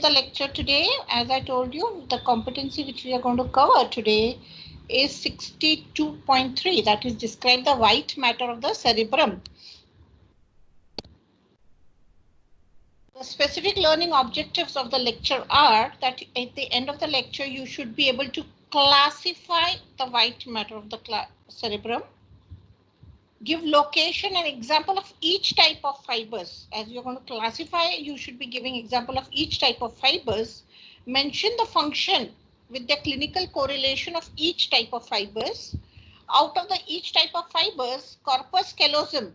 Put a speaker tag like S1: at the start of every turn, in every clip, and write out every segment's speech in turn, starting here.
S1: the lecture today. As I told you, the competency which we are going to cover today is 62.3. That is, describe the white matter of the cerebrum. The specific learning objectives of the lecture are that at the end of the lecture, you should be able to classify the white matter of the cerebrum, give location and example of each type of fibers. As you're going to classify, you should be giving example of each type of fibers, mention the function with the clinical correlation of each type of fibers. Out of the each type of fibers, corpus callosum,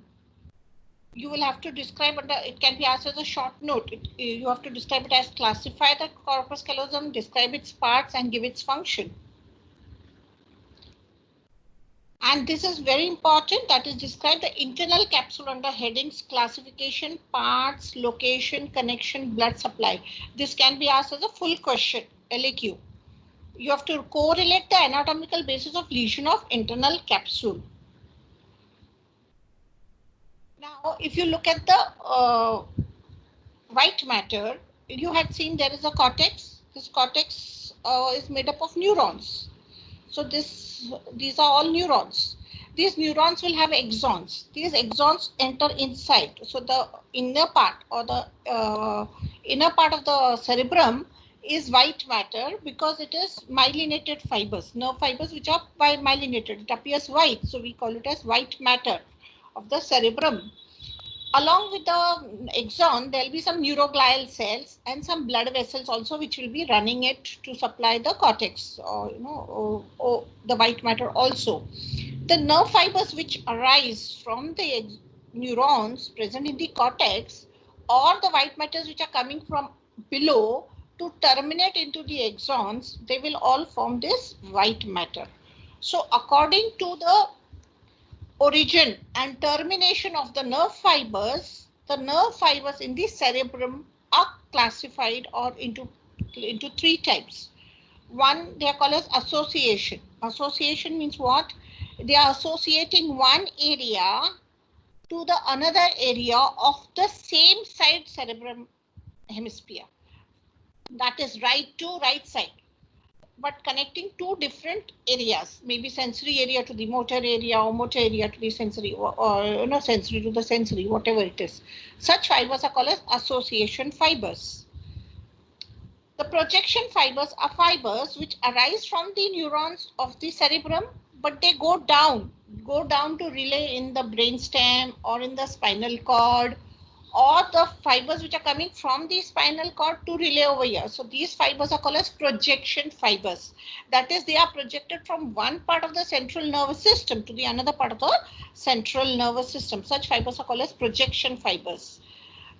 S1: you will have to describe it. It can be asked as a short note. You have to describe it as classify the corpus callosum, describe its parts and give its function. And this is very important, that is describe the internal capsule under headings classification, parts, location, connection, blood supply. This can be asked as a full question, LAQ. You have to correlate the anatomical basis of lesion of internal capsule. Now, if you look at the white matter, you had seen there is a cortex. This cortex is made up of neurons. So these are all neurons. These neurons will have axons. These axons enter inside. So the inner part or the inner part of the cerebrum is white matter because it is myelinated fibers, nerve fibers which are myelinated. It appears white, so we call it as white matter of the cerebrum. Along with the axon, there will be some neuroglial cells and some blood vessels also, which will be running it to supply the cortex, or the white matter also. The nerve fibers which arise from the neurons present in the cortex or the white matters which are coming from below to terminate into the axons, they will all form this white matter. So according to the origin and termination of the nerve fibers in the cerebrum are classified or into three types. One, they are called as association. Association means what? They are associating one area to the another area of the same side cerebrum hemisphere. That is right to right side, but connecting two different areas, maybe sensory area to the motor area or motor area to the sensory, or sensory to the sensory, whatever it is. Such fibers are called as association fibers. The projection fibers are fibers which arise from the neurons of the cerebrum, but they go down to relay in the brainstem or in the spinal cord, or the fibers which are coming from the spinal cord to relay over here. So these fibers are called as projection fibers. That is, they are projected from one part of the central nervous system to the another part of the central nervous system. Such fibers are called as projection fibers.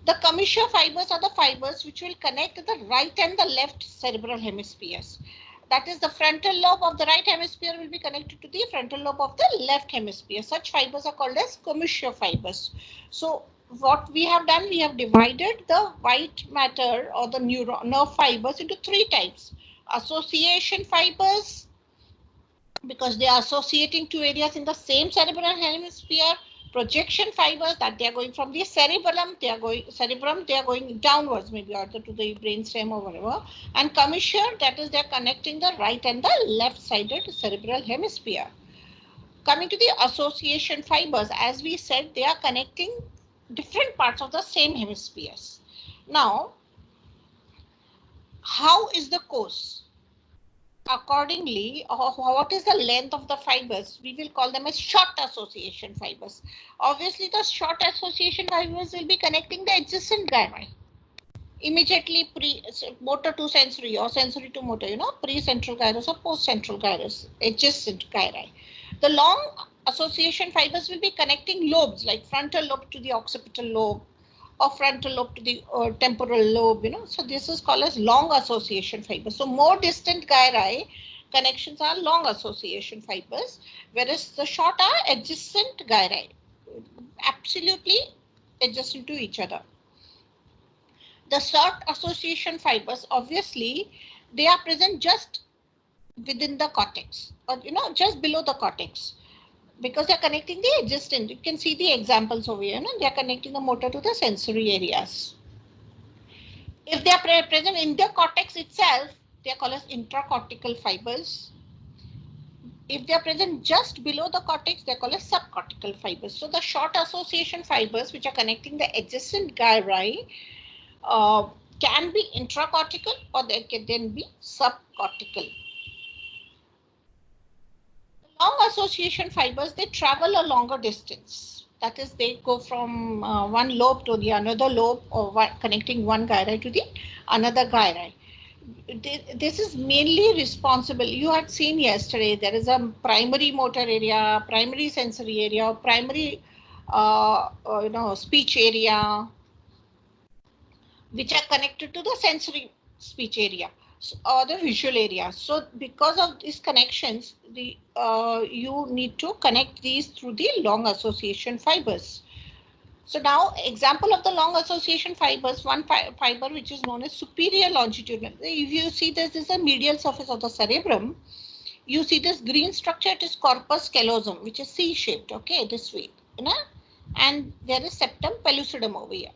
S1: The commissure fibers are the fibers which will connect the right and the left cerebral hemispheres. That is, the frontal lobe of the right hemisphere will be connected to the frontal lobe of the left hemisphere. Such fibers are called as commissure fibers. So what we have done, we have divided the white matter or the nerve fibers into three types. Association fibers, because they are associating two areas in the same cerebral hemisphere. Projection fibers, that they are going from the cerebrum, they are going downwards, maybe either to the brainstem or whatever. And commissure, that is, they are connecting the right and the left-sided cerebral hemisphere. Coming to the association fibers, as we said, they are connecting different parts of the same hemispheres. Now, how is the course? Accordingly, what is the length of the fibers? We will call them as short association fibers. Obviously, the short association fibers will be connecting the adjacent gyri. Immediately motor to sensory or sensory to motor, pre-central gyrus or post-central gyrus, adjacent gyri. The long association fibers will be connecting lobes, like frontal lobe to the occipital lobe or frontal lobe to the temporal lobe, So this is called as long association fibers. So more distant gyri connections are long association fibers, whereas the short are adjacent gyri, absolutely adjacent to each other. The short association fibers, obviously, they are present just within the cortex, or just below the cortex, because they are connecting the adjacent. You can see the examples over here. They are connecting the motor to the sensory areas. If they are present in the cortex itself, they are called as intracortical fibers. If they are present just below the cortex, they are called as subcortical fibers. So the short association fibers, which are connecting the adjacent gyri, can be intracortical or they can then be subcortical. Long association fibers, they travel a longer distance. That is, they go from one lobe to the another lobe, or connecting one gyri to the another gyri. This is mainly responsible. You had seen yesterday, there is a primary motor area, primary sensory area, primary speech area, which are connected to the sensory speech area or the visual area. So because of these connections, you need to connect these through the long association fibers. So now, example of the long association fibers, one fiber which is known as superior longitudinal. If you see this is a medial surface of the cerebrum, you see this green structure, it is corpus callosum, which is C-shaped, okay, this way, you know, and there is septum pellucidum over here.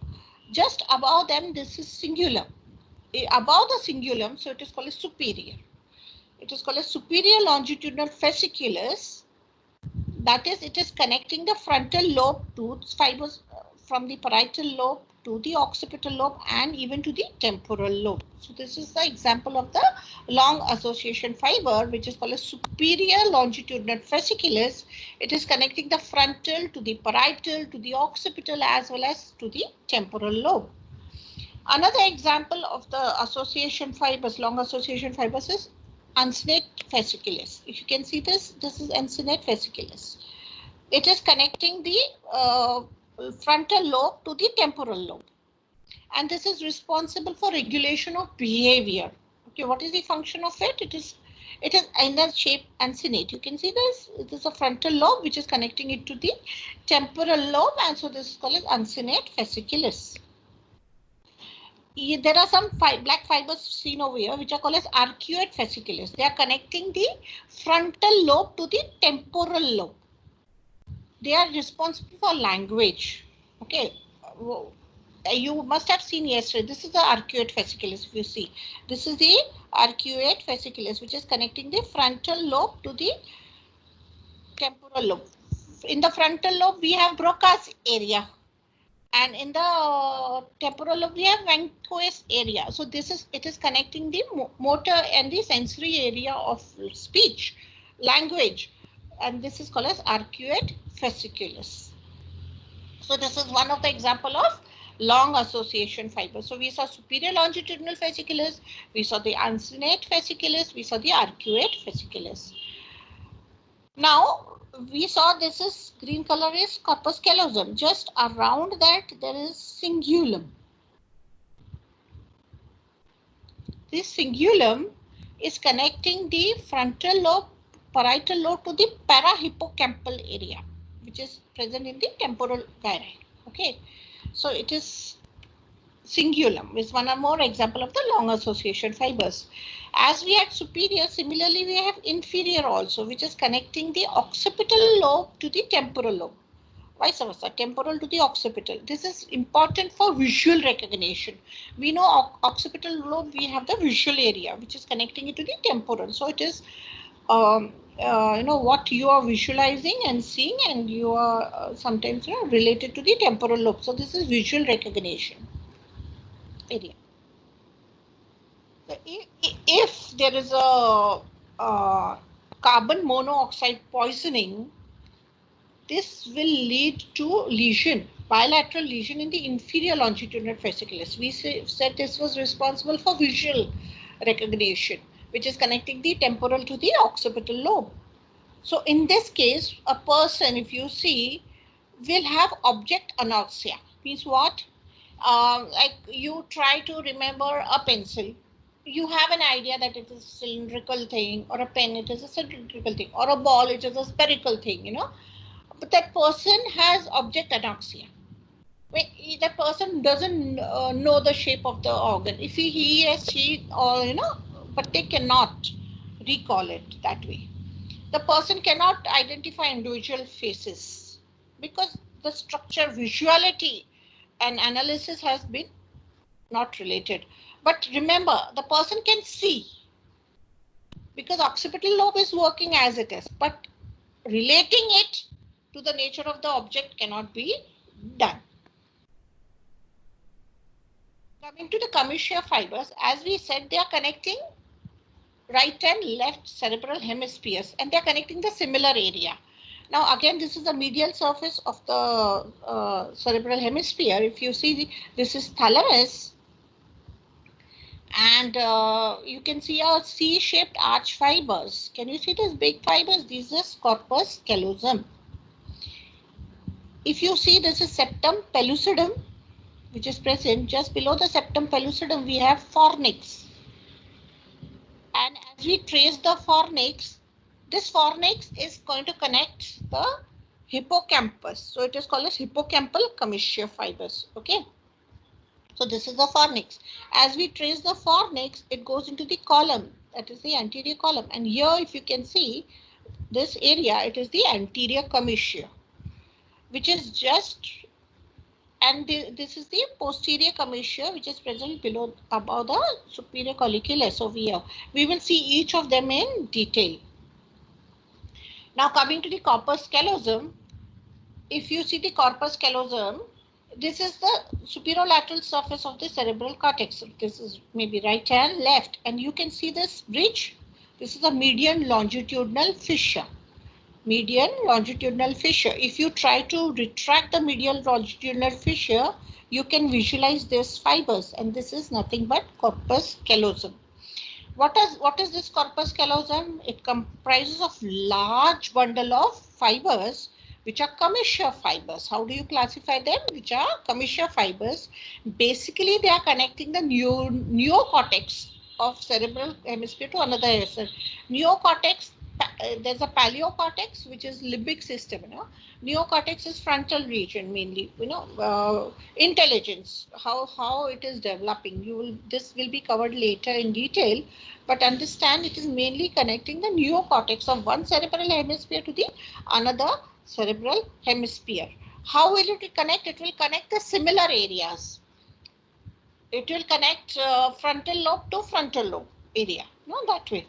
S1: Just above them, this is cingulum. Above the cingulum, so it is called a superior. It is called a superior longitudinal fasciculus. That is, it is connecting the frontal lobe to fibers from the parietal lobe to the occipital lobe and even to the temporal lobe. So this is the example of the long association fiber, which is called a superior longitudinal fasciculus. It is connecting the frontal to the parietal to the occipital as well as to the temporal lobe. Another example of the association fibers, long association fibers, is uncinate fasciculus. If you can see this, this is uncinate fasciculus. It is connecting the frontal lobe to the temporal lobe. And this is responsible for regulation of behavior. Okay, what is the function of it? It is inner shape uncinate. You can see this. It is a frontal lobe which is connecting it to the temporal lobe, and so this is called as uncinate fasciculus. There are some black fibers seen over here which are called as arcuate fasciculus. They are connecting the frontal lobe to the temporal lobe. They are responsible for language. Okay, you must have seen yesterday. This is the arcuate fasciculus. If you see, this is the arcuate fasciculus which is connecting the frontal lobe to the temporal lobe. In the frontal lobe, we have Broca's area. And in the temporal lobe, we have Vanquist area. So it is connecting the motor and the sensory area of speech, language. And this is called as arcuate fasciculus. So this is one of the example of long association fibers. So we saw superior longitudinal fasciculus, we saw the uncinate fasciculus, we saw the arcuate fasciculus. Now, we saw this is green color is corpus callosum. Just around that there is cingulum. This cingulum is connecting the frontal lobe, parietal lobe to the parahippocampal area, which is present in the temporal gyri. Okay, so it is cingulum is one or more example of the long association fibers. As we had superior, similarly we have inferior also, which is connecting the occipital lobe to the temporal lobe. Vice versa, temporal to the occipital. This is important for visual recognition. We know occipital lobe, we have the visual area, which is connecting it to the temporal. So it is what you are visualizing and seeing, and you are sometimes related to the temporal lobe. So this is visual recognition area. If there is a carbon monoxide poisoning, this will lead to lesion, bilateral lesion in the inferior longitudinal fasciculus. We said this was responsible for visual recognition, which is connecting the temporal to the occipital lobe. So in this case, a person, if you see, will have object anoxia. Means what? Like you try to remember a pencil. You have an idea that it is a cylindrical thing, or a pen, it is a cylindrical thing, or a ball, it is a spherical thing, But that person has object anoxia. That person doesn't know the shape of the organ. If he or she, but they cannot recall it that way. The person cannot identify individual faces because the structure, visuality, and analysis has been not related. But remember, the person can see because occipital lobe is working as it is, but relating it to the nature of the object cannot be done. Coming to the commissure fibers, as we said, they are connecting right and left cerebral hemispheres, and they are connecting the similar area. Now again, this is the medial surface of the cerebral hemisphere. If you see, this is thalamus, and you can see our C-shaped arch fibers. Can you see these big fibers? This is corpus callosum. If you see, this is septum pellucidum, which is present just below the septum pellucidum. We have fornix, and as we trace the fornix, this fornix is going to connect the hippocampus. So it is called as hippocampal commissure fibers. Okay. So this is the fornix. As we trace the fornix, it goes into the column, that is the anterior column. And here, if you can see this area, it is the anterior commissure, which is just, and this is the posterior commissure, which is present below, above the superior colliculus over here. We will see each of them in detail. Now coming to the corpus callosum, if you see the corpus callosum, this is the superolateral surface of the cerebral cortex. This is maybe right and left, and you can see this bridge. This is a median longitudinal fissure. Median longitudinal fissure. If you try to retract the medial longitudinal fissure, you can visualize these fibers, and this is nothing but corpus callosum. What is this corpus callosum? It comprises of large bundle of fibers, which are commissure fibers. How do you classify them? Which are commissure fibers. Basically, they are connecting the neocortex of cerebral hemisphere to another hemisphere. Neocortex, there's a paleocortex, which is limbic system. Neocortex is frontal region mainly. Intelligence, how it is developing. This will be covered later in detail, but understand it is mainly connecting the neocortex of one cerebral hemisphere to the another cerebral hemisphere. How will it connect? It will connect the similar areas. It will connect frontal lobe to frontal lobe area. No, that way.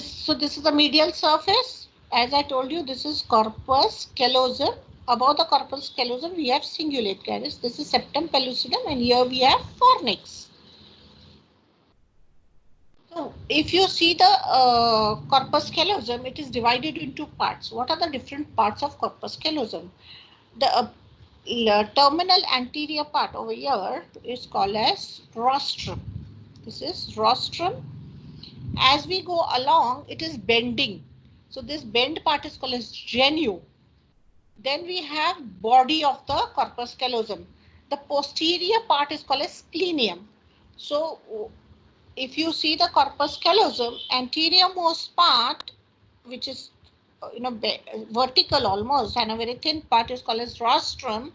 S1: So this is the medial surface. As I told you, this is corpus callosum. Above the corpus callosum, we have cingulate gyrus. This is septum pellucidum, and here we have fornix. So if you see the corpus callosum, it is divided into parts. What are the different parts of corpus callosum? The terminal anterior part over here is called as rostrum. This is rostrum. As we go along, it is bending. So this bend part is called as genu. Then we have body of the corpus callosum. The posterior part is called as splenium. So if you see the corpus callosum, anterior most part, which is vertical almost, and a very thin part is called as rostrum.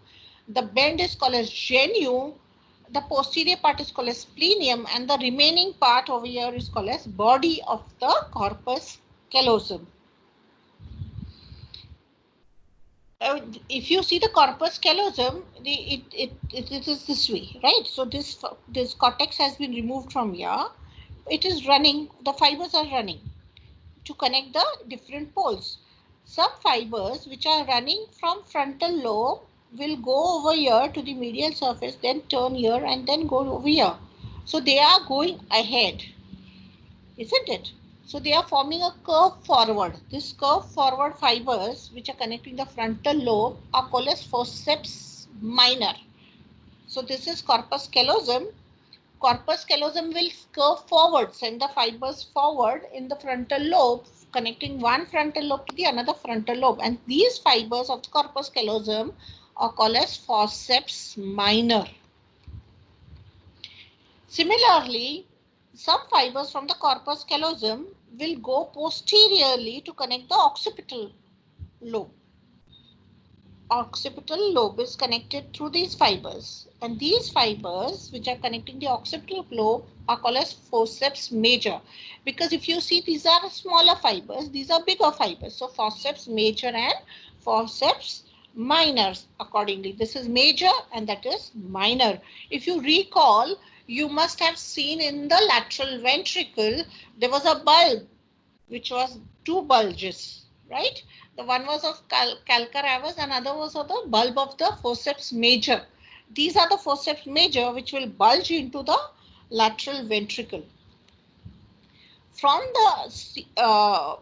S1: The bend is called as genu. The posterior part is called as splenium, and the remaining part over here is called as body of the corpus callosum. If you see the corpus callosum, it is this way, right? So this cortex has been removed from here. It is running, the fibers are running to connect the different poles. Some fibers which are running from frontal lobe will go over here to the medial surface, then turn here and then go over here. So they are going ahead, isn't it? So they are forming a curve forward. This curve forward fibers which are connecting the frontal lobe are called as forceps minor. So this is corpus callosum. Corpus callosum will curve forward, send the fibers forward in the frontal lobe, connecting one frontal lobe to the another frontal lobe. And these fibers of the corpus callosum are called as forceps minor. Similarly, some fibers from the corpus callosum will go posteriorly to connect the occipital lobe. Occipital lobe is connected through these fibers, and these fibers which are connecting the occipital lobe are called as forceps major, because if you see, these are smaller fibers, these are bigger fibers. So forceps major and forceps minors accordingly. This is major and that is minor. If you recall, you must have seen in the lateral ventricle, there was a bulb which was two bulges, right? The one was of calcareous, another was of the bulb of the forceps major. These are the forceps major which will bulge into the lateral ventricle. From the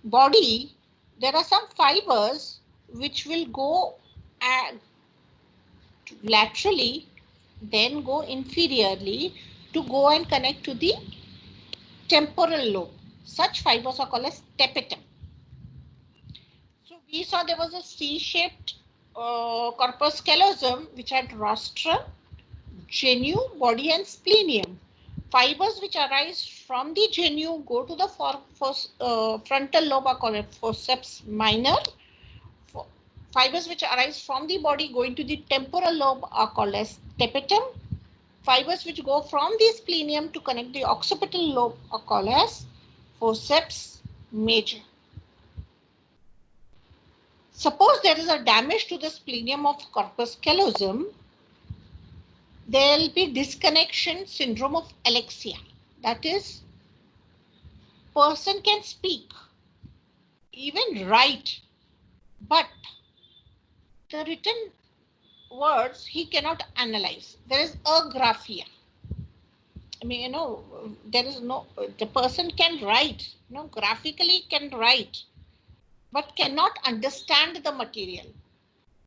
S1: body, there are some fibers which will go laterally, then go inferiorly to go and connect to the temporal lobe. Such fibers are called as tapetum. So we saw there was a C-shaped corpus callosum which had rostrum, genu, body and splenium. Fibers which arise from the genu go to the frontal lobe are called forceps minor. Fibers which arise from the body going to the temporal lobe are called as tapetum. Fibers which go from the splenium to connect the occipital lobe are called as forceps major. Suppose there is a damage to the splenium of corpus callosum, there will be disconnection syndrome of alexia. That is, person can speak, even write, but the written words he cannot analyze. There is agraphia. I mean, there is no, the person can write, graphically can write, but cannot understand the material.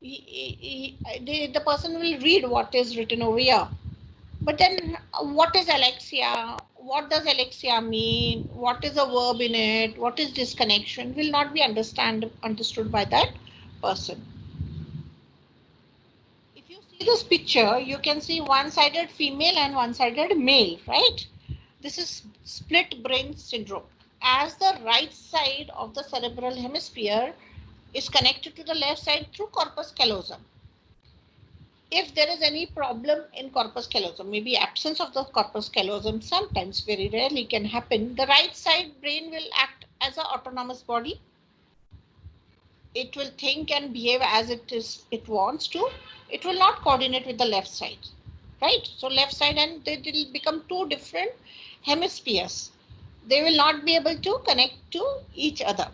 S1: The person will read what is written over here. But then what is alexia? What does alexia mean? What is a verb in it? What is disconnection? Will not be understood by that person. If you see this picture, you can see one-sided female and one-sided male, right? This is split brain syndrome. As the right side of the cerebral hemisphere is connected to the left side through corpus callosum. If there is any problem in corpus callosum, maybe absence of the corpus callosum, sometimes very rarely can happen, the right side brain will act as an autonomous body. It will think and behave as it wants to. It will not coordinate with the left side, right? So left side and they will become two different hemispheres. They will not be able to connect to each other.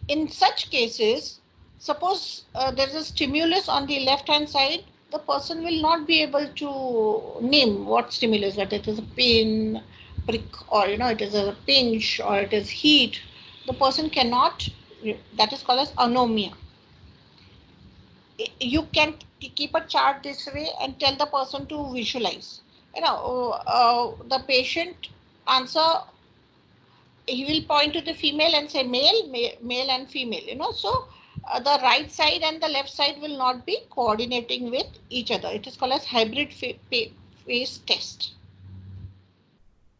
S1: In such cases, suppose there is a stimulus on the left hand side, the person will not be able to name what stimulus, that it is a pin, prick, or it is a pinch, or it is heat. The person cannot, that is called as anomia. You can keep a chart this way and tell the person to visualize. The patient answer, he will point to the female and say male and female, so the right side and the left side will not be coordinating with each other. It is called as hybrid face test.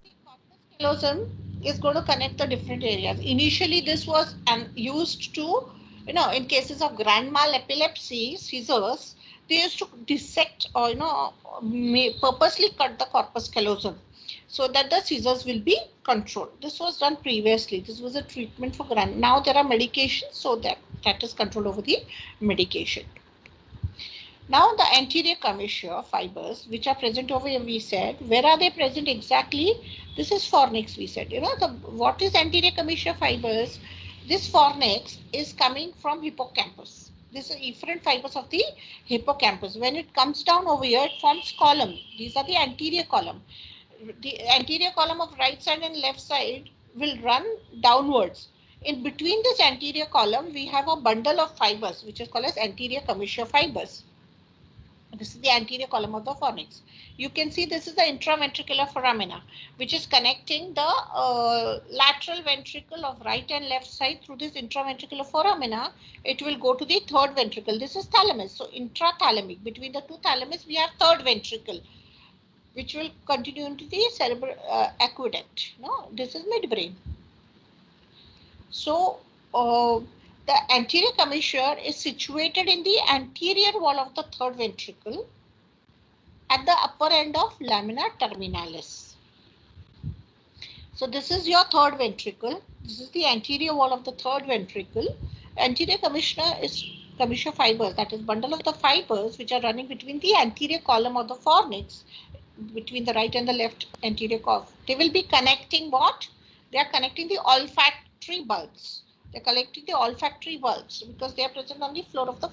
S1: The corpus callosum is going to connect the different areas. Initially, this was used to, in cases of grand mal epilepsy, scissors, they used to dissect or, purposely cut the corpus callosum so that the seizures will be controlled. This was done previously. This was a treatment for grand. Now there are medications, so that is controlled over the medication. Now the anterior commissure fibers, which are present over here, we said, where are they present exactly? This is fornix, we said. What is anterior commissure fibers? This fornix is coming from hippocampus. This is efferent fibers of the hippocampus. When it comes down over here, it forms column. These are the anterior column. The anterior column of right side and left side will run downwards. In between this anterior column, we have a bundle of fibers, which is called as anterior commissure fibers. This is the anterior column of the fornix. You can see this is the intraventricular foramina, which is connecting the lateral ventricle of right and left side through this intraventricular foramina. It will go to the third ventricle. This is thalamus. So intrathalamic, between the two thalamus, we have third ventricle, which will continue into the cerebral aqueduct. This is midbrain. So the anterior commissure is situated in the anterior wall of the third ventricle at the upper end of lamina terminalis. So this is your third ventricle. This is the anterior wall of the third ventricle. Anterior commissure fibers, that is bundle of the fibers which are running between the anterior column of the fornix, between the right and the left anterior column. They will be connecting what? They are connecting the olfactory bulbs. They are connecting the olfactory bulbs because they are present on the floor of the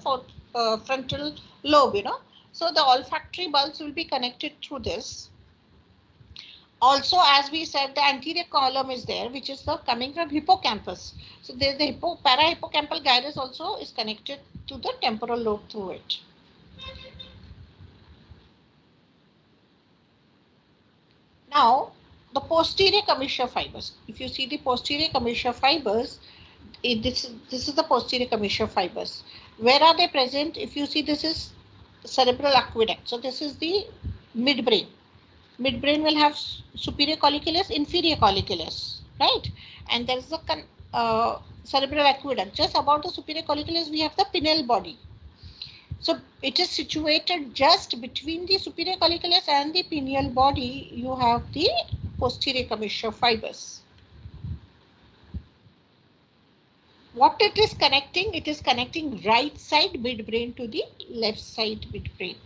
S1: frontal lobe, you know. So the olfactory bulbs will be connected through this. Also, as we said, the anterior column is there, which is coming from hippocampus. So there's the parahippocampal gyrus also is connected to the temporal lobe through it. Now, the posterior commissure fibers. If you see the posterior commissure fibers, this is the posterior commissure fibers. Where are they present? If you see, this is cerebral aqueduct. So this is the midbrain. Midbrain will have superior colliculus, inferior colliculus, right? And there is a cerebral aqueduct. Just about the superior colliculus, we have the pineal body. So it is situated just between the superior colliculus and the pineal body. You have the posterior commissure fibers. What it is connecting right side midbrain to the left side midbrain.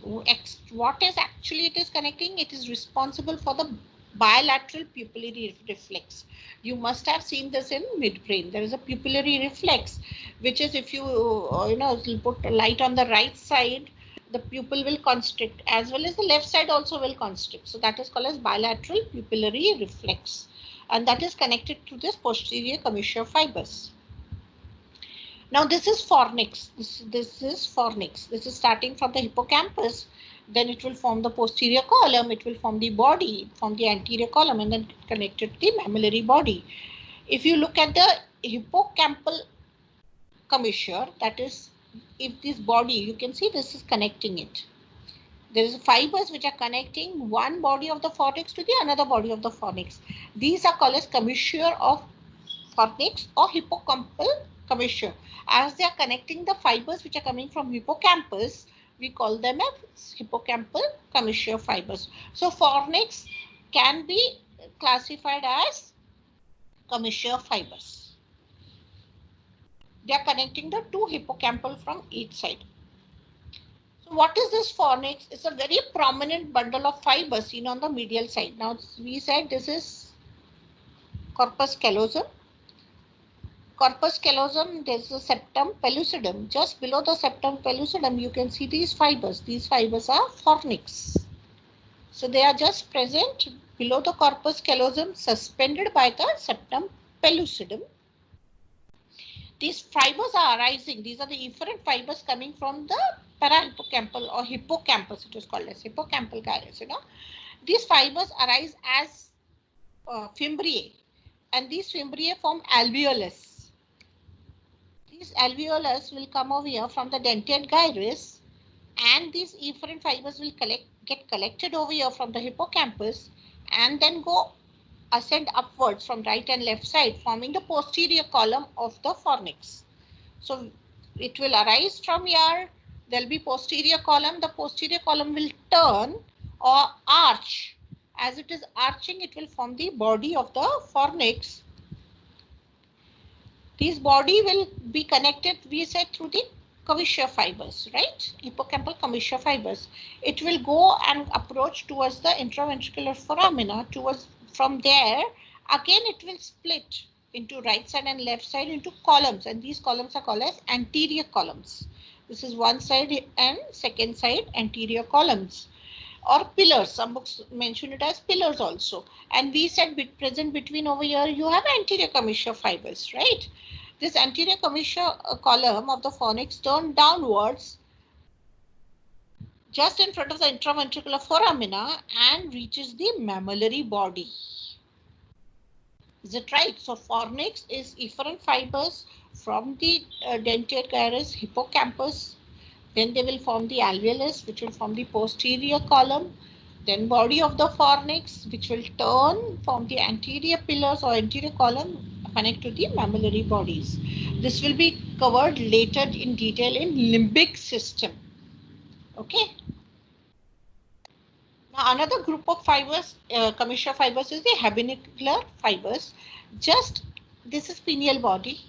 S1: What is actually it is connecting? It is responsible for the bilateral pupillary reflex. You must have seen this in midbrain. There is a pupillary reflex, which is if you put light on the right side, the pupil will constrict, as well as the left side also will constrict. So that is called as bilateral pupillary reflex, and that is connected to this posterior commissure fibers. Now this is fornix. This is fornix. This is starting from the hippocampus. Then it will form the posterior column. It will form the body, form the anterior column, and then connected to the mammillary body. If you look at the hippocampal commissure, that is, if this body, you can see this is connecting it. There is fibers which are connecting one body of the fornix to the another body of the fornix. These are called as commissure of fornix or hippocampal commissure. As they are connecting the fibers which are coming from hippocampus, we call them as hippocampal commissure fibers. So fornix can be classified as commissure fibers. They are connecting the two hippocampal from each side. So what is this fornix? It's a very prominent bundle of fibers seen on the medial side. Now we said this is corpus callosum. Corpus callosum, there's a septum pellucidum. Just below the septum pellucidum, you can see these fibers. These fibers are fornix. So they are just present below the corpus callosum, suspended by the septum pellucidum. These fibers are arising. These are the efferent fibers coming from the parahippocampal or hippocampus. It is called as hippocampal gyrus. These fibers arise as fimbriae, and these fimbriae form alveolus. These alveolus will come over here from the dentate gyrus, and these efferent fibers will get collected over here from the hippocampus and then ascend upwards from right and left side, forming the posterior column of the fornix. So it will arise from here. There will be posterior column. The posterior column will turn or arch. As it is arching, it will form the body of the fornix. This body will be connected, we said, through the commissure fibers, right? Hippocampal commissure fibers. It will go and approach towards the intraventricular foramina. From there, again it will split into right side and left side into columns, and these columns are called as anterior columns. This is one side and second side anterior columns, or pillars. Some books mention it as pillars also. And we said present between over here, you have anterior commissure fibers, right? This anterior commissure column of the fornix turn downwards just in front of the intraventricular foramina and reaches the mammillary body. Is it right? So fornix is efferent fibers from the dentate gyrus, hippocampus. Then they will form the alveolus, which will form the posterior column. Then body of the fornix, which will turn, form the anterior pillars or anterior column, connect to the mammillary bodies. This will be covered later in detail in limbic system. Okay. Now another group of fibers, commissure fibers, is the habenuclear fibers. Just this is pineal body.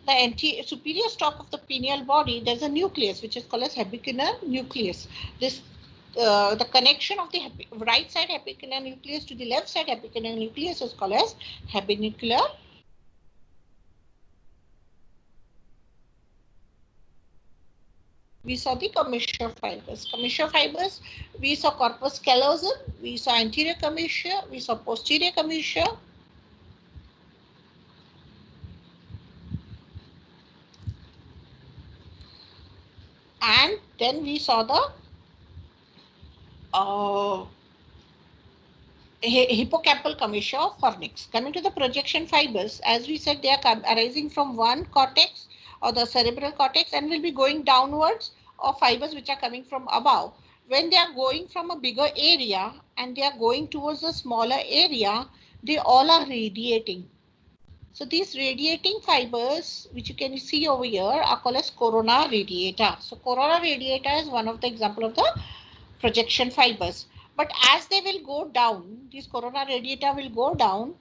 S1: the superior stalk of the pineal body, there's a nucleus which is called as habecular nucleus. This the connection of the right side habecular nucleus to the left side habecular nucleus is called as habenuclear. We saw the commissure fibers. Commissure fibers, we saw corpus callosum, we saw anterior commissure, we saw posterior commissure. And then we saw the hippocampal commissure of fornix. Coming to the projection fibers, as we said, they are arising from one cortex or the cerebral cortex and will be going downwards, or fibers which are coming from above. When they are going from a bigger area and they are going towards a smaller area, they all are radiating. So these radiating fibers, which you can see over here, are called as corona radiata. So corona radiata is one of the example of the projection fibers. But as they will go down, these corona radiata will go down.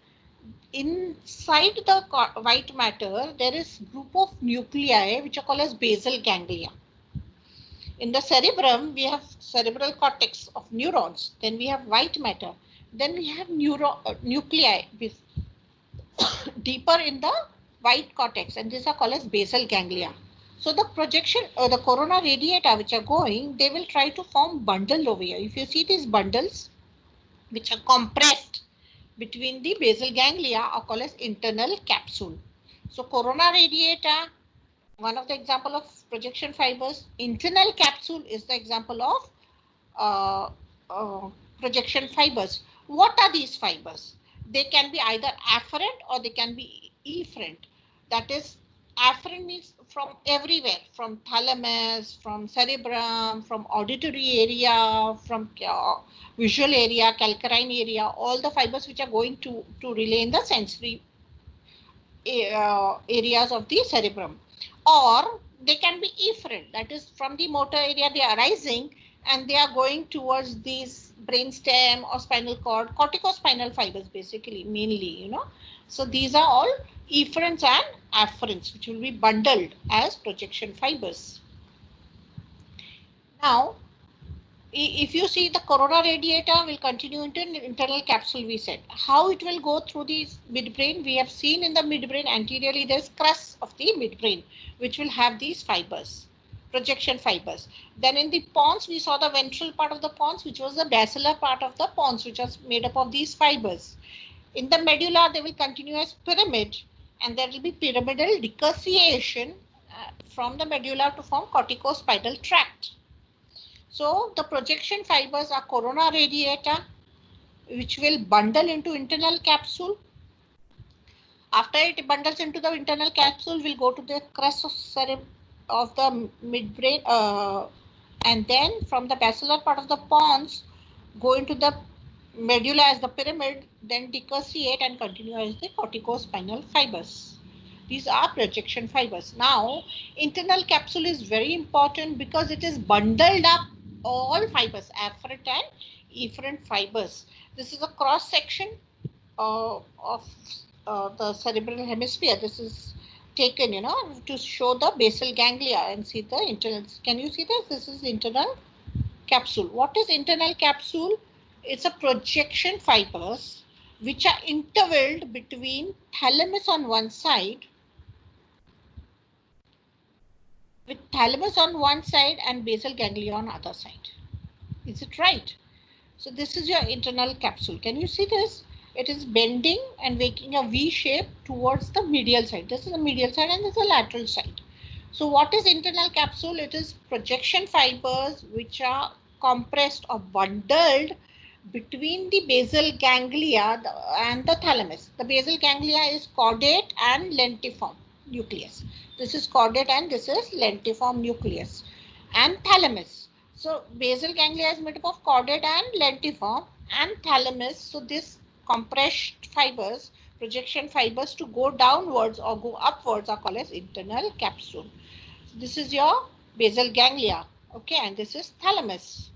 S1: Inside the white matter, there is group of nuclei which are called as basal ganglia. In the cerebrum, we have cerebral cortex of neurons. Then we have white matter. Then we have nuclei deeper in the white cortex, and these are called as basal ganglia. So the projection or the corona radiata which are going, they will try to form bundle over here. If you see these bundles which are compressed between the basal ganglia are called as internal capsule. So corona radiata, one of the example of projection fibers. Internal capsule is the example of projection fibers. What are these fibers? They can be either afferent or they can be efferent. That is, afferent means from everywhere, from thalamus, from cerebrum, from auditory area, from visual area, calcarine area, all the fibers which are going to relay in the sensory areas of the cerebrum. Or they can be efferent, that is from the motor area they are arising and they are going towards these brainstem or spinal cord, corticospinal fibers basically, mainly, So these are all efferents and afferents which will be bundled as projection fibers. Now, if you see the corona radiata will continue into an internal capsule, we said. How it will go through the midbrain? We have seen in the midbrain anteriorly there is crus of the midbrain which will have these fibers, projection fibers. Then in the pons we saw the ventral part of the pons which was the basilar part of the pons which was made up of these fibers. In the medulla they will continue as pyramid and there will be pyramidal decussation from the medulla to form corticospinal tract. So the projection fibers are corona radiata which will bundle into internal capsule. After it bundles into the internal capsule, will go to the crest of the midbrain and then from the basilar part of the pons go into the medulla as the pyramid, then decussate and continue as the corticospinal fibers. These are projection fibers. Now, internal capsule is very important because it is bundled up all fibers, afferent and efferent fibers. This is a cross section of the cerebral hemisphere. This is taken, to show the basal ganglia and see the internal. Can you see this? This is internal capsule. What is internal capsule? It's a projection fibers which are intervalled between thalamus on one side, with thalamus on one side and basal ganglia on other side. Is it right? So this is your internal capsule. Can you see this? It is bending and making a V shape towards the medial side. This is the medial side and this is the lateral side. So what is internal capsule? It is projection fibers which are compressed or bundled between the basal ganglia and the thalamus. The basal ganglia is caudate and lentiform nucleus. This is caudate and this is lentiform nucleus. And thalamus. So basal ganglia is made up of caudate and lentiform and thalamus. So this compressed fibers, projection fibers to go downwards or go upwards are called as internal capsule. So this is your basal ganglia. Okay, and this is thalamus.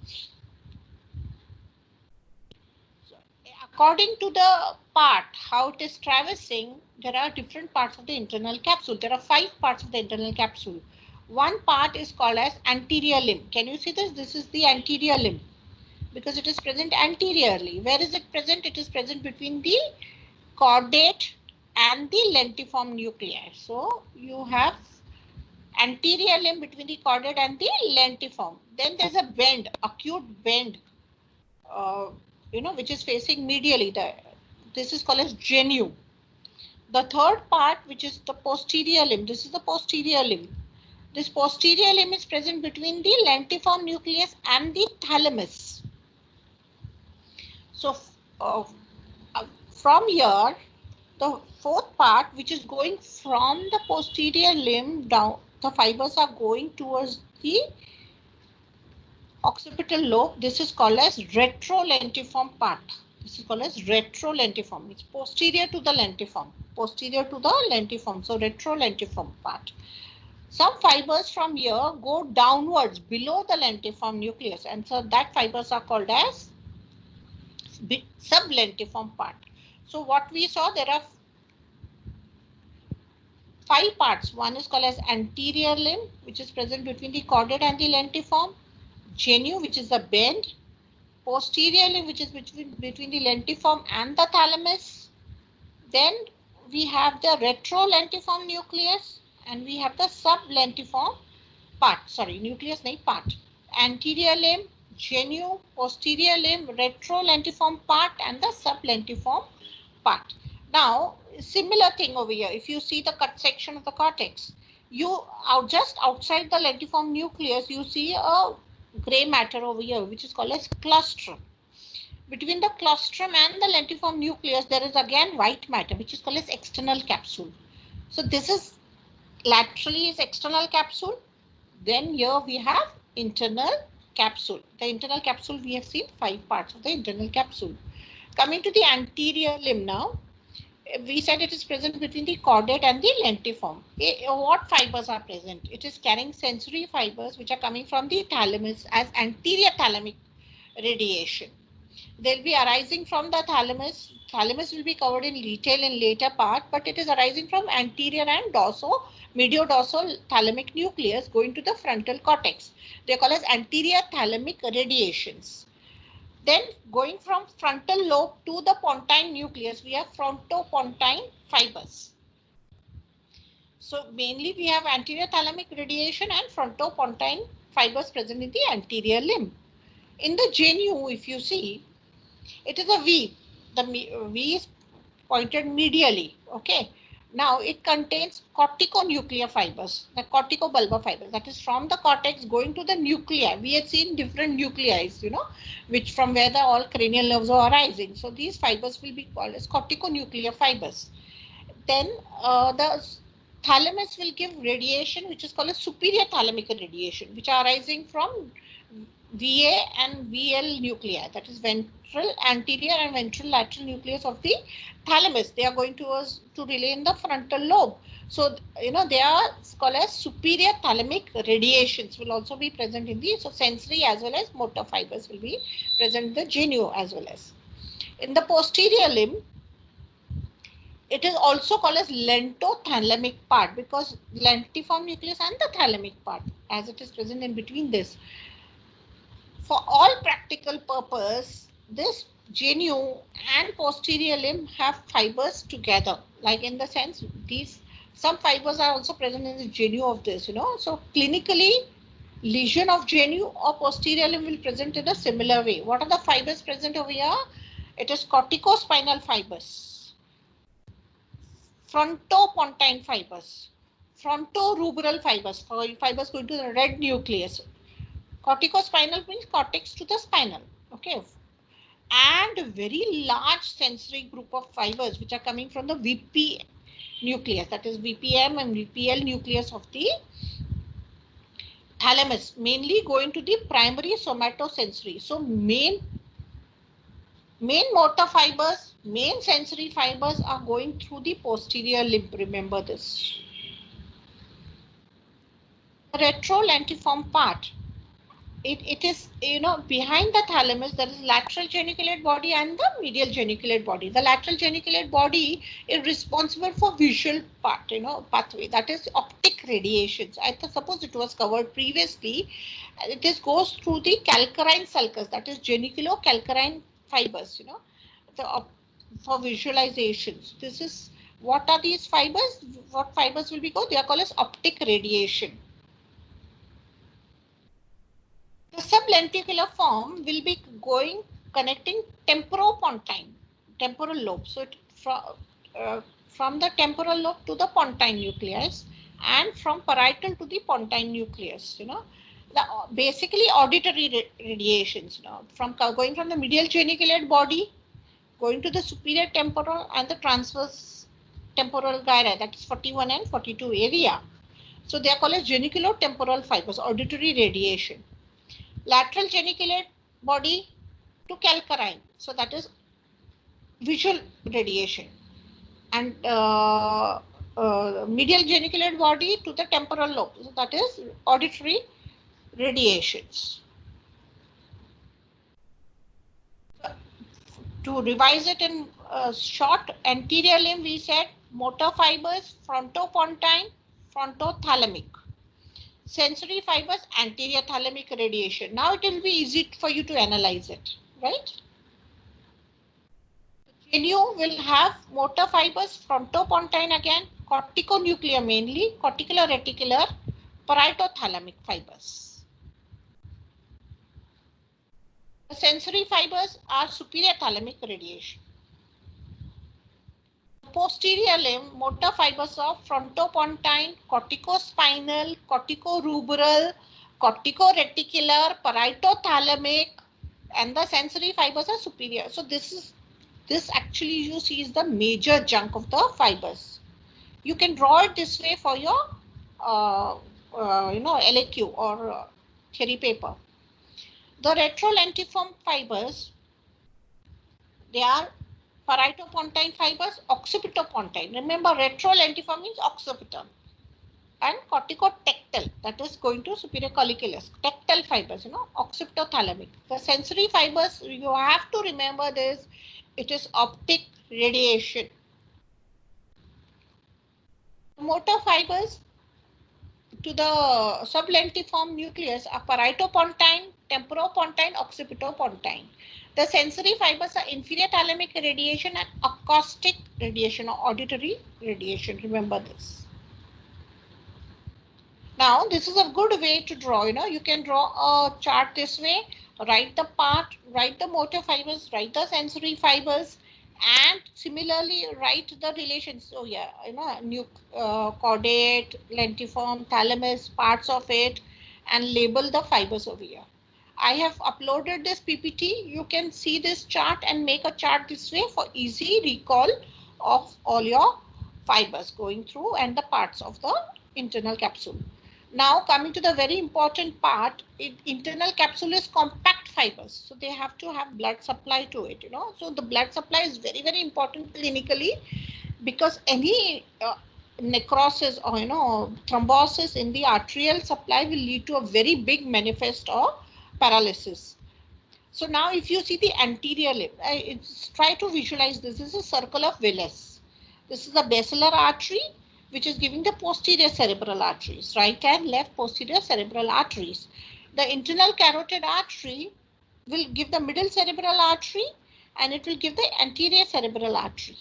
S1: according to the part, how it is traversing, there are different parts of the internal capsule. There are 5 parts of the internal capsule. One part is called as anterior limb. Can you see this? This is the anterior limb because it is present anteriorly. Where is it present? It is present between the caudate and the lentiform nuclei. So you have anterior limb between the caudate and the lentiform. Then there's a bend, acute bend, which is facing medially. This is called as genu. The third part, which is the posterior limb, this is the posterior limb. This posterior limb is present between the lentiform nucleus and the thalamus. So from here, the fourth part, which is going from the posterior limb down, the fibers are going towards the occipital lobe. This is called as retrolentiform part. This is called as retrolentiform. It's posterior to the lentiform. Posterior to the lentiform. So retrolentiform part. Some fibers from here go downwards below the lentiform nucleus, and so that fibers are called as sublentiform part. So what we saw, there are 5 parts. One is called as anterior limb, which is present between the caudate and the lentiform. Genu, which is the bend. Posterior limb, which is between the lentiform and the thalamus. Then we have the retrolentiform nucleus, and we have the sublentiform part. Sorry, nucleus, nahi part. Anterior limb, genu, posterior limb, retrolentiform part, and the sublentiform part. Now, similar thing over here. If you see the cut section of the cortex, just outside the lentiform nucleus, you see a gray matter over here, which is called as claustrum. Between the claustrum and the lentiform nucleus, there is again white matter, which is called as external capsule. So this is laterally is external capsule. Then here we have internal capsule. The internal capsule, we have seen 5 parts of the internal capsule. Coming to the anterior limb now, we said it is present between the caudate and the lentiform. What fibers are present? It is carrying sensory fibers which are coming from the thalamus as anterior thalamic radiation. They'll be arising from the thalamus. Thalamus will be covered in detail in later part, but it is arising from anterior and mediodorsal thalamic nucleus going to the frontal cortex. They are called as anterior thalamic radiations. Then going from frontal lobe to the pontine nucleus, we have frontopontine fibers. So mainly we have anterior thalamic radiation and frontopontine fibers present in the anterior limb. In the genu, if you see, it is a V. The V is pointed medially. Okay. Now it contains corticonuclear fibers, the corticobulbar fibers, that is from the cortex going to the nuclei. We had seen different nuclei, which from where all cranial nerves are arising. So these fibers will be called as corticonuclear fibers. Then the thalamus will give radiation, which is called as superior thalamic radiation, which are arising from VA and VL nuclei, that is ventral anterior and ventral lateral nucleus of the thalamus. They are going to relay in the frontal lobe. So, they are called as superior thalamic radiations will also be present in the, so sensory as well as motor fibers will be present in the genu as well as. In the posterior limb, it is also called as lentothalamic part because lentiform nucleus and the thalamic part, as it is present in between this. For all practical purpose, this genu and posterior limb have fibers together, like in the sense some fibers are also present in the genu of this, So clinically, lesion of genu or posterior limb will present in a similar way. What are the fibers present over here? It is corticospinal fibers, frontopontine fibers, frontorubral fibers, fibers going to the red nucleus. Corticospinal means cortex to the spinal, okay, and a very large sensory group of fibers which are coming from the VP nucleus, that is VPM and VPL nucleus of the thalamus, mainly going to the primary somatosensory. So main motor fibers, main sensory fibers are going through the posterior limb. Remember this. The retrolentiform part. it is, behind the thalamus there is lateral geniculate body and the medial geniculate body. The lateral geniculate body is responsible for visual part, pathway, that is optic radiations. I suppose it was covered previously. It goes through the calcarine sulcus, that is geniculocalcarine fibers, for visualizations. This is, what are these fibers? What fibers will be called? They are called as optic radiation. The sublenticular form will be going connecting temporopontine, temporal lobe. So from the temporal lobe to the pontine nucleus, and from parietal to the pontine nucleus. Basically auditory radiations. From going from the medial geniculate body, going to the superior temporal and the transverse temporal gyri, that is 41 and 42 area. So they are called as geniculotemporal fibers, auditory radiation. Lateral geniculate body to calcarine, so that is visual radiation, and medial geniculate body to the temporal lobe, so that is auditory radiations. To revise it in short, anterior limb we said motor fibers, frontopontine, frontothalamic. Sensory fibers, anterior thalamic radiation. Now it will be easy for you to analyze it, right? Genu will have motor fibers, frontopontine again, corticonuclear mainly, corticular reticular, parietothalamic fibers. The sensory fibers are superior thalamic radiation. Posterior limb, motor fibers of frontopontine, corticospinal, corticoruberal, corticoreticular, parietothalamic, and the sensory fibers are superior. So this actually you see is the major chunk of the fibers. You can draw it this way for your LAQ or theory paper. The retrolentiform fibers, they are parietopontine fibers, occipitopontine. Remember, retrolentiform means occipital. And corticotectal, that is going to superior colliculus. Tectal fibers, occipitothalamic. The sensory fibers, you have to remember this, it is optic radiation. Motor fibers to the sublentiform nucleus are parietopontine, temporopontine, occipitopontine. The sensory fibers are inferior thalamic radiation and acoustic radiation or auditory radiation. Remember this. Now, this is a good way to draw. You can draw a chart this way. Write the part, write the motor fibers, write the sensory fibers, and similarly write the relations. So yeah, caudate, lentiform, thalamus, parts of it, and label the fibers over here. I have uploaded this PPT. You can see this chart and make a chart this way for easy recall of all your fibers going through and the parts of the internal capsule. Now coming to the very important part, internal capsule is compact fibers. So they have to have blood supply to it, So the blood supply is very, very important clinically, because any necrosis or, thrombosis in the arterial supply will lead to a very big manifest or paralysis. So now if you see the anterior limb, try to visualize this. This is a circle of Willis. This is the basilar artery, which is giving the posterior cerebral arteries, right and left posterior cerebral arteries. The internal carotid artery will give the middle cerebral artery, and it will give the anterior cerebral artery.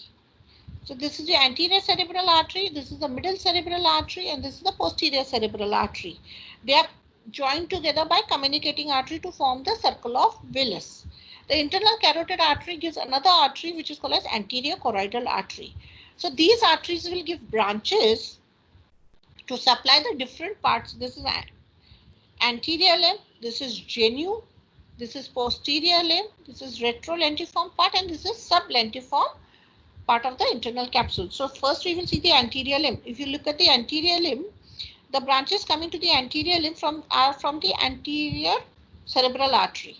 S1: So this is the anterior cerebral artery, this is the middle cerebral artery, and this is the posterior cerebral artery. They are joined together by communicating artery to form the circle of Willis. The internal carotid artery gives another artery which is called as anterior choroidal artery. So these arteries will give branches to supply the different parts. This is anterior limb, this is genu, this is posterior limb, this is retrolentiform part, and this is sublentiform part of the internal capsule. So first we will see the anterior limb. If you look at the anterior limb, the branches coming to the anterior limb are from the anterior cerebral artery.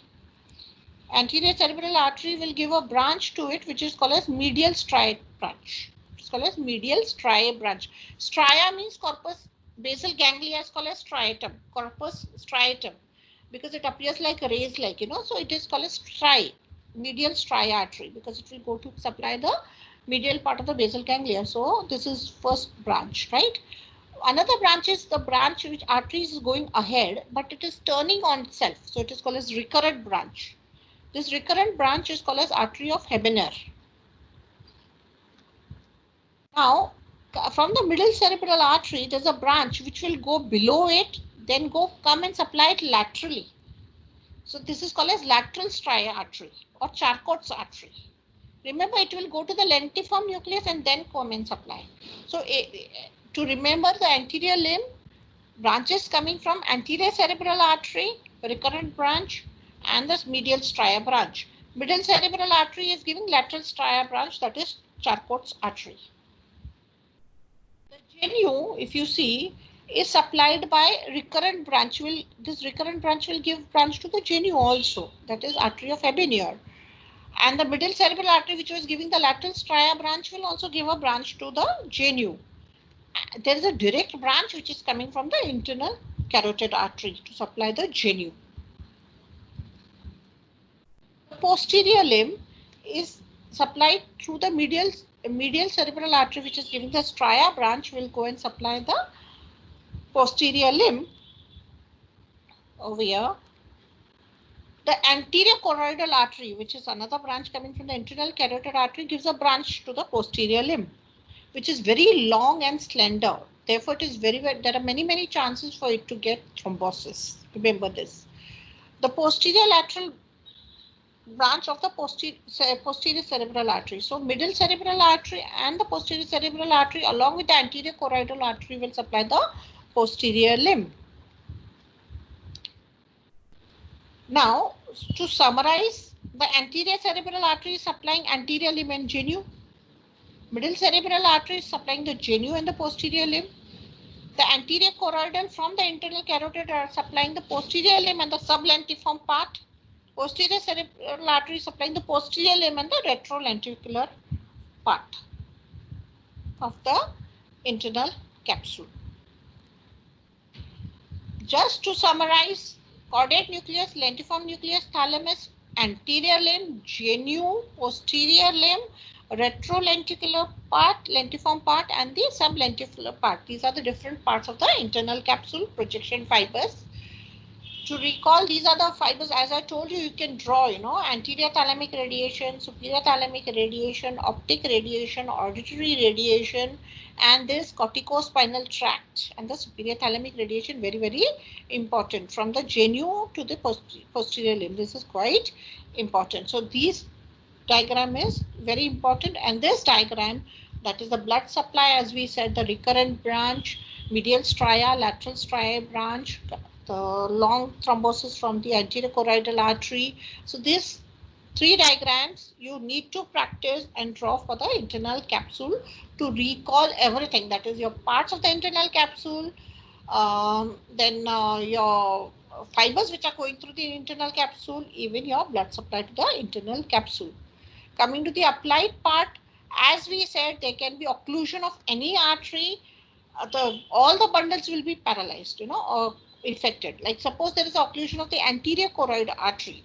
S1: Anterior cerebral artery will give a branch to it which is called as medial striate branch. It's called as medial striate branch. Stria means corpus, basal ganglia is called as striatum, corpus striatum. because it appears like a rays, like, so it is called a striae, medial striae artery, because it will go to supply the medial part of the basal ganglia. So this is first branch, right? Another branch is the branch which artery is going ahead, but it is turning on itself. So it is called as recurrent branch. This recurrent branch is called as artery of Hebener. Now, from the middle cerebral artery, there's a branch which will go below it, then come and supply it laterally. So this is called as lateral striae artery or Charcot's artery. Remember, it will go to the lentiform nucleus and then come and supply. So to remember the anterior limb, branches coming from anterior cerebral artery, recurrent branch, and the medial striae branch. Middle cerebral artery is giving lateral striae branch, that is Charcot's artery. The genu, if you see, is supplied by recurrent branch. This recurrent branch will give branch to the genu also, that is artery of Hebener. And the middle cerebral artery, which was giving the lateral striae branch, will also give a branch to the genu. There is a direct branch which is coming from the internal carotid artery to supply the genu. The posterior limb is supplied through the medial cerebral artery, which is giving the stria branch, will go and supply the posterior limb over here. The anterior choroidal artery, which is another branch coming from the internal carotid artery, gives a branch to the posterior limb, which is very long and slender. Therefore, it is there are many chances for it to get thrombosis. Remember this. The posterior lateral branch of the posterior cerebral artery. So middle cerebral artery and the posterior cerebral artery along with the anterior choroidal artery will supply the posterior limb. Now, to summarize, the anterior cerebral artery is supplying anterior limb and genu. Middle cerebral artery is supplying the genu and the posterior limb. The anterior choroidal from the internal carotid are supplying the posterior limb and the sublentiform part. Posterior cerebral artery supplying the posterior limb and the retrolenticular part of the internal capsule. Just to summarize, caudate nucleus, lentiform nucleus, thalamus, anterior limb, genu, posterior limb, retrolenticular part, lentiform part, and the sublenticular part. These are the different parts of the internal capsule, projection fibers. To recall, these are the fibers, as I told you, you can draw, anterior thalamic radiation, superior thalamic radiation, optic radiation, auditory radiation, and this corticospinal tract and the superior thalamic radiation, very important, from the genu to the posterior limb. This is quite important. So this diagram is very important, and this diagram, that is the blood supply, as we said, the recurrent branch, medial stria, lateral stria branch, the long thrombosis from the anterior choroidal artery. So these three diagrams you need to practice and draw for the internal capsule to recall everything, that is your parts of the internal capsule, then your fibers which are going through the internal capsule, even your blood supply to the internal capsule. Coming to the applied part, as we said, there can be occlusion of any artery. All the bundles will be paralyzed, or affected. Like suppose there is occlusion of the anterior choroid artery.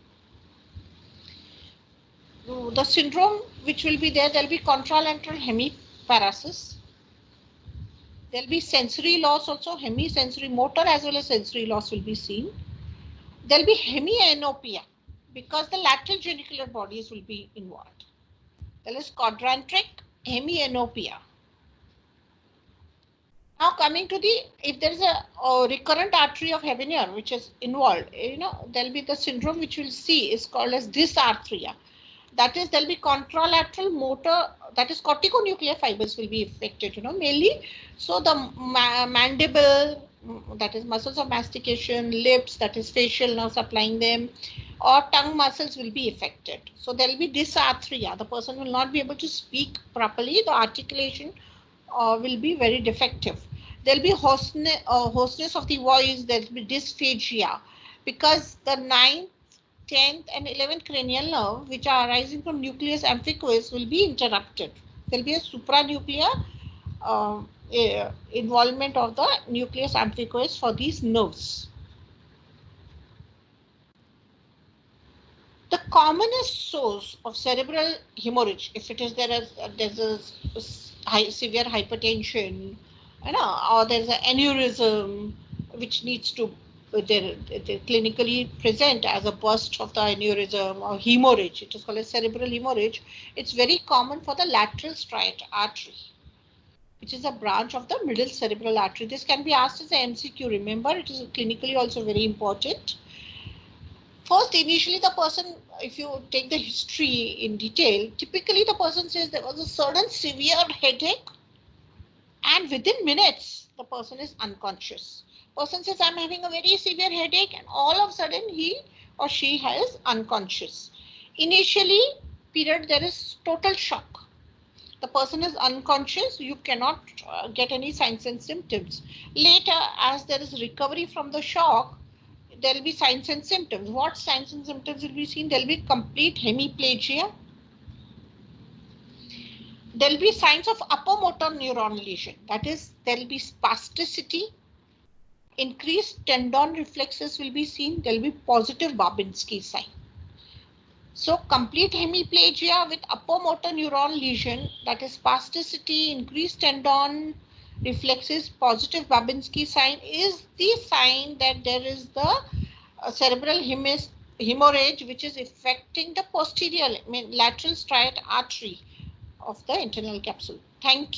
S1: The syndrome which will be there will be contralateral hemiparesis. There will be sensory loss also, hemisensory motor as well as sensory loss will be seen. There will be hemianopia because the lateral genicular bodies will be involved. There is quadrantric hemianopia. Now coming to if there is a recurrent artery of Hebener which is involved, there will be the syndrome which we'll see is called as dysarthria. That is, there will be contralateral motor, that is corticonuclear fibers will be affected, mainly. So the mandible, that is muscles of mastication, lips, that is facial nerve supplying them, or tongue muscles will be affected. So there will be dysarthria. The person will not be able to speak properly. The articulation will be very defective. There will be hoarseness of the voice. There will be dysphagia because the 9th, 10th and 11th cranial nerve, which are arising from nucleus ampliquus, will be interrupted. There will be a supranuclear involvement of the nucleus ampliquus for these nerves. The commonest source of cerebral hemorrhage, if it is there's a severe hypertension, or there's an aneurysm which needs to they clinically present as a burst of the aneurysm or hemorrhage. It is called a cerebral hemorrhage. It's very common for the lateral striate artery, which is a branch of the middle cerebral artery. This can be asked as a MCQ. Remember, it is clinically also very important. First, initially the person, if you take the history in detail, typically the person says there was a certain severe headache and within minutes the person is unconscious. Person says I'm having a very severe headache and all of a sudden he or she is unconscious. Initially period there is total shock. The person is unconscious, you cannot get any signs and symptoms. Later, as there is recovery from the shock, there will be signs and symptoms. What signs and symptoms will be seen? There will be complete hemiplegia. There will be signs of upper motor neuron lesion. That is, there will be spasticity. Increased tendon reflexes will be seen. There will be positive Babinski sign. So complete hemiplegia with upper motor neuron lesion, that is spasticity, increased tendon reflexes, positive Babinski sign is the sign that there is the cerebral hemorrhage which is affecting the posterior, lateral striate artery of the internal capsule. Thank you.